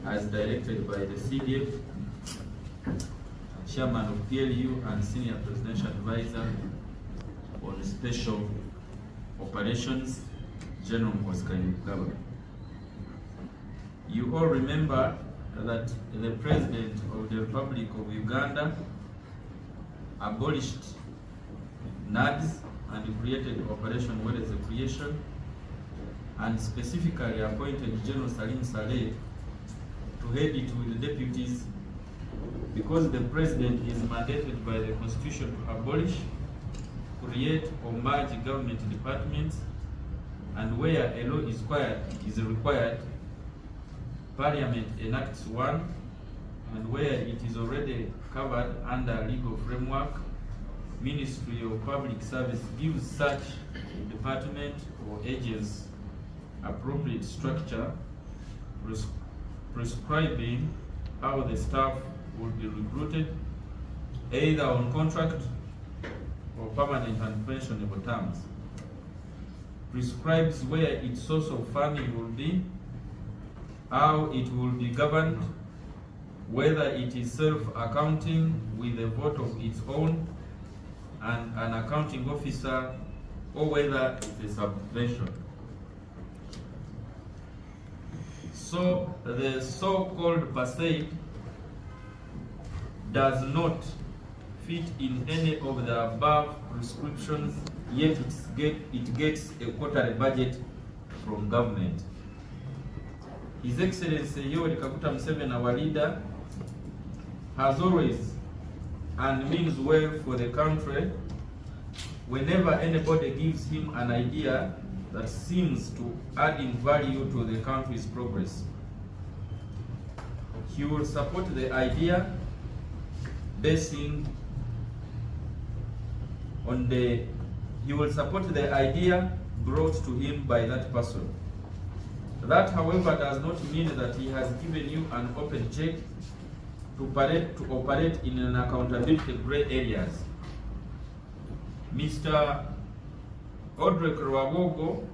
as directed by the CDF, Chairman of PLU and Senior Presidential Advisor on Special Operations, General Muhoozi. You all remember that the President of the Republic of Uganda abolished NADS and created Operation Weather Creation, and specifically appointed General Salim Saleh to head it with deputies, because the President is mandated by the Constitution to abolish, create or merge government departments, and where a law is required, Parliament enacts one, and where it is already covered under legal framework, Ministry of Public Service gives such department or agency appropriate structure, prescribing how the staff will be recruited, either on contract or permanent and pensionable terms. Prescribes where its source of funding will be, how it will be governed, whether it is self-accounting with a vote of its own and an accounting officer, or whether it's a subvention. So the so-called PACEID does not fit in any of the above prescriptions, yet it gets a quarterly budget from government. His Excellency Daudi Kabanda Museveni, our leader, has always and means well for the country whenever anybody gives him an idea that seems to add in value to the country's progress. He will support the idea he will support the idea brought to him by that person. That, however, does not mean that he has given you an open check to operate in an accountability gray areas. Mr. Audrey Kawawogo,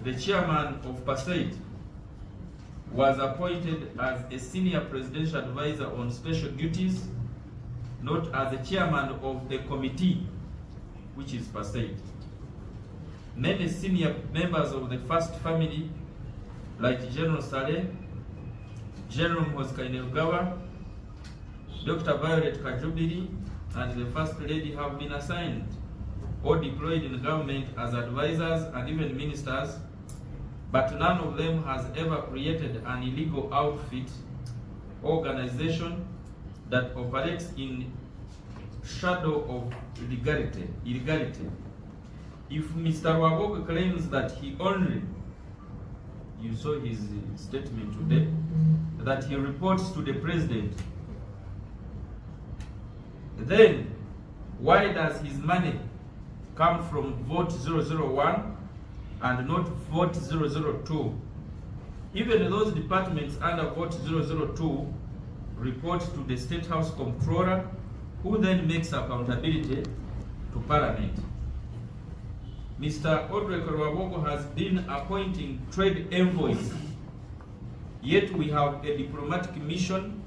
the chairman of PACEID, was appointed as a senior presidential advisor on special duties, not as the chairman of the committee, which is PACEID. Many senior members of the first family, like General Saleh, General Muhoozi, Dr. Violet Kajubiri, and the First Lady have been assigned or deployed in government as advisors and even ministers, but none of them has ever created an illegal outfit organization that operates in shadow of illegality. If Mr. Wagogo claims that he only, you saw his statement today, that he reports to the President, then why does his money come from vote 001 and not vote 002? Even those departments under vote 002 report to the State House Comptroller, who then makes accountability to Parliament. Mr. Audrey Kawawogo has been appointing trade envoys, yet we have a diplomatic mission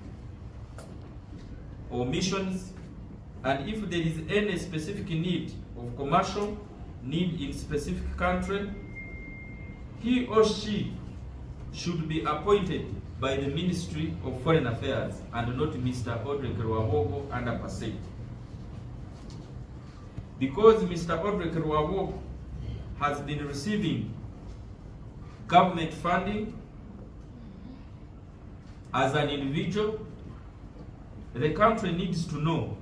or missions, and if there is any specific need of commercial need in specific country, he or she should be appointed by the Ministry of Foreign Affairs and not Mr. Audrey Kawawogo under PACEID. Because Mr. Audrey Kawawogo has been receiving government funding as an individual, the country needs to know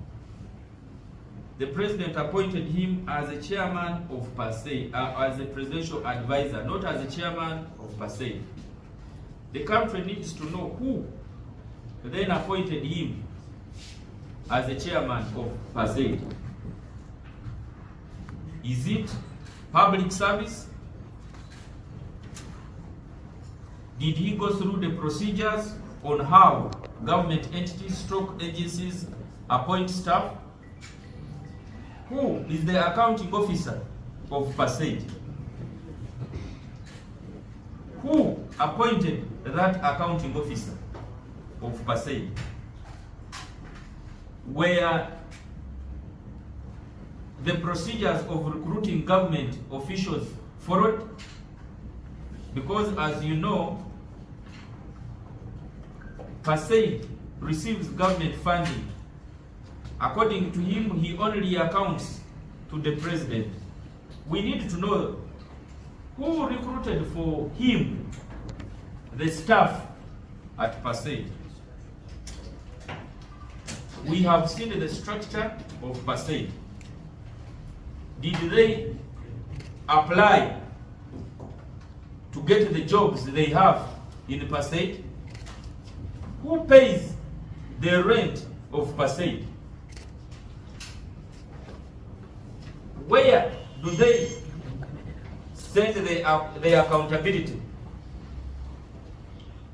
the President appointed him as a chairman of PACEID, as a presidential advisor, not as a chairman of PACEID. The country needs to know who then appointed him as a chairman of PACEID. Is it public service? Did he go through the procedures on how government entities, stroke agencies appoint staff? Who is the accounting officer of PACEID? Who appointed that accounting officer of PACEID, where the procedures of recruiting government officials followed? Because as you know, PACEID receives government funding. According to him, he only accounts to the president. We need to know who recruited for him the staff at PACEID. We have seen the structure of PACEID. Did they apply to get the jobs they have in PACEID? Who pays the rent of PACEID? Where do they send their accountability?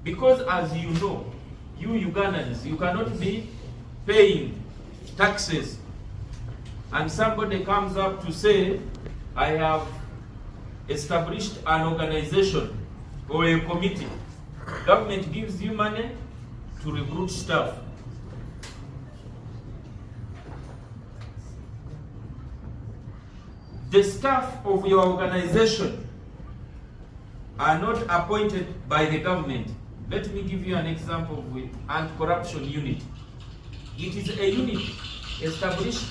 Because as you know, you Ugandans, you cannot be paying taxes and somebody comes up to say, I have established an organization or a committee. Government gives you money to recruit staff. The staff of your organization are not appointed by the government. Let me give you an example with anti-corruption unit. It is a unit established